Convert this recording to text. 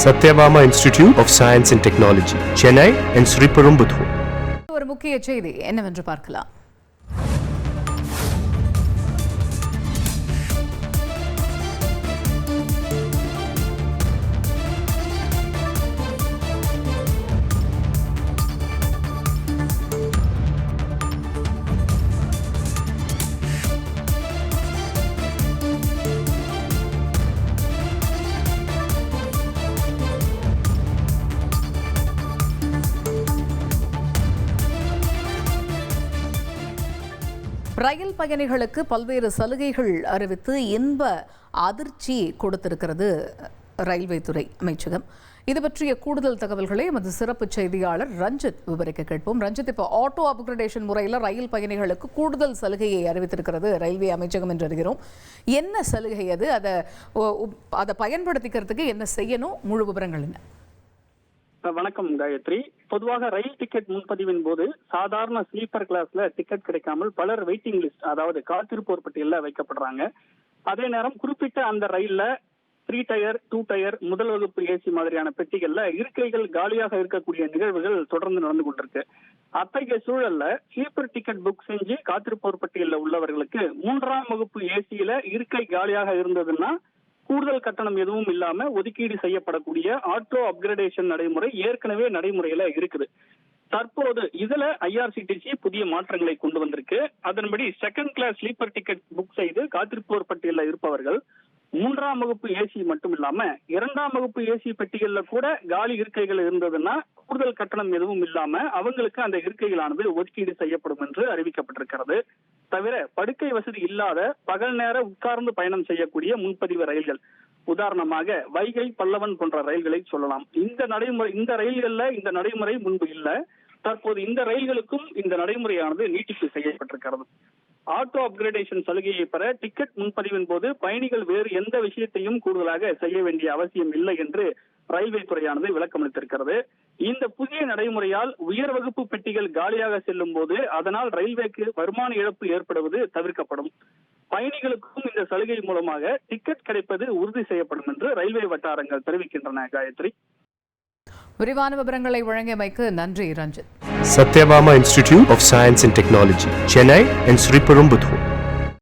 Satyabama Institute of Science and Technology, Chennai and Sriperumbudur. ஒரு முக்கிய செய்தி என்னவென்று பார்க்கலாம். ரயில் பயணிகளுக்கு பல்வேறு சலுகைகள் அறிவித்து இன்ப அதிர்ச்சி கொடுத்திருக்கிறது ரயில்வே துறை அமைச்சகம். இது பற்றிய கூடுதல் தகவல்களை எமது சிறப்பு செய்தியாளர் ரஞ்சித் விவரிக்க கேட்போம். ரஞ்சித், இப்போ ஆட்டோ அப்கிரேடேஷன் முறையில் ரயில் பயணிகளுக்கு கூடுதல் சலுகையை அறிவித்திருக்கிறது ரயில்வே அமைச்சகம் என்று அறிகிறோம். என்ன சலுகை அது? அதை பயன்படுத்திக்கிறதுக்கு என்ன செய்யணும்? முழு விவரங்கள் என்ன? வணக்கம் காயத்ரி. பொதுவாக ரயில் டிக்கெட் முன்பதிவின் போது சாதாரண ஸ்லீப்பர் கிளாஸ்ல டிக்கெட் கிடைக்காமல் பலர் வெயிட்டிங் லிஸ்ட், அதாவது காத்திருப்போர் பட்டியலில் வைக்கப்படுறாங்க. அதே நேரம் குறிப்பிட்ட அந்த ரயில்ல 3 டயர் 2 டயர் முதல் வகுப்பு ஏசி மாதிரியான பெட்டிகள்ல இருக்கைகள் காலியாக இருக்கக்கூடிய நிகழ்வுகள் தொடர்ந்து நடந்து கொண்டிருக்கு. அத்தகைய சூழல்ல ஸ்லீப்பர் டிக்கெட் புக் செஞ்சு காத்திருப்போர் பட்டியலில் உள்ளவர்களுக்கு 3ஆம் வகுப்பு ஏசியில இருக்கை காலியாக இருந்ததுன்னா கூடுதல் கட்டணம் எதுவும் இல்லாம ஒதுக்கீடு செய்யப்படக்கூடிய ஆட்டோ அப்கிரேடேஷன் நடைமுறை ஏற்கனவே நடைமுறையில இருக்குது. தற்போது இதுல ஐஆர்சிடிசி புதிய மாற்றங்களை கொண்டு வந்திருக்கு. அதன்படி second class sleeper ticket book செய்து காத்திருப்போர் பட்டியலில் இருப்பவர்கள் 3ஆம் வகுப்பு ஏசி மட்டும் இல்லாம 2ஆம் வகுப்பு ஏசி பெட்டிகள்ல கூட காலி இருக்கைகள் இருந்ததுன்னா கூடுதல் கட்டணம் எதுவும் இல்லாம அவங்களுக்கு அந்த இருக்கைகளானது ஒதுக்கீடு செய்யப்படும் என்று அறிவிக்கப்பட்டிருக்கிறது. தவிர படுக்கை வசதி இல்லாத பகல் நேர உட்கார்ந்து பயணம் செய்யக்கூடிய முன்பதிவு ரயில்கள், உதாரணமாக வைகை, பல்லவன் போன்ற ரயில்களை சொல்லலாம். இந்த ரயில்கள்ல இந்த நடைமுறை முன்பு இல்ல. தற்போது இந்த ரயில்களுக்கும் இந்த நடைமுறையானது நீட்டிப்பு செய்யப்பட்டிருக்கிறது. ஆட்டோ அப்கிரேடேஷன் சலுகையை பெற டிக்கெட் முன்பதிவின் போது பயணிகள் வேறு எந்த விஷயத்தையும் கூடுதலாக செய்ய வேண்டிய அவசியம் இல்லை என்று ரயில்வே துறையானது விளக்கமளித்திருக்கிறது. இந்த புதிய நடைமுறையால் உயர் வகுப்பு பெட்டிகள் காலியாக செல்லும் போது அதனால் ரயில்வேக்கு வருமான இழப்பு ஏற்படுவது தவிர்க்கப்படும். பயணிகளுக்கும் இந்த சலுகை மூலமாக டிக்கெட் கிடைப்பது உறுதி செய்யப்படும் என்று ரயில்வே வட்டாரங்கள் தெரிவிக்கின்றன. காயத்ரி, விரிவான விவரங்களை வழங்கியமைக்கு நன்றி Ranjith. Satyabama Institute of Science and Technology, Chennai and Sriperumbudur.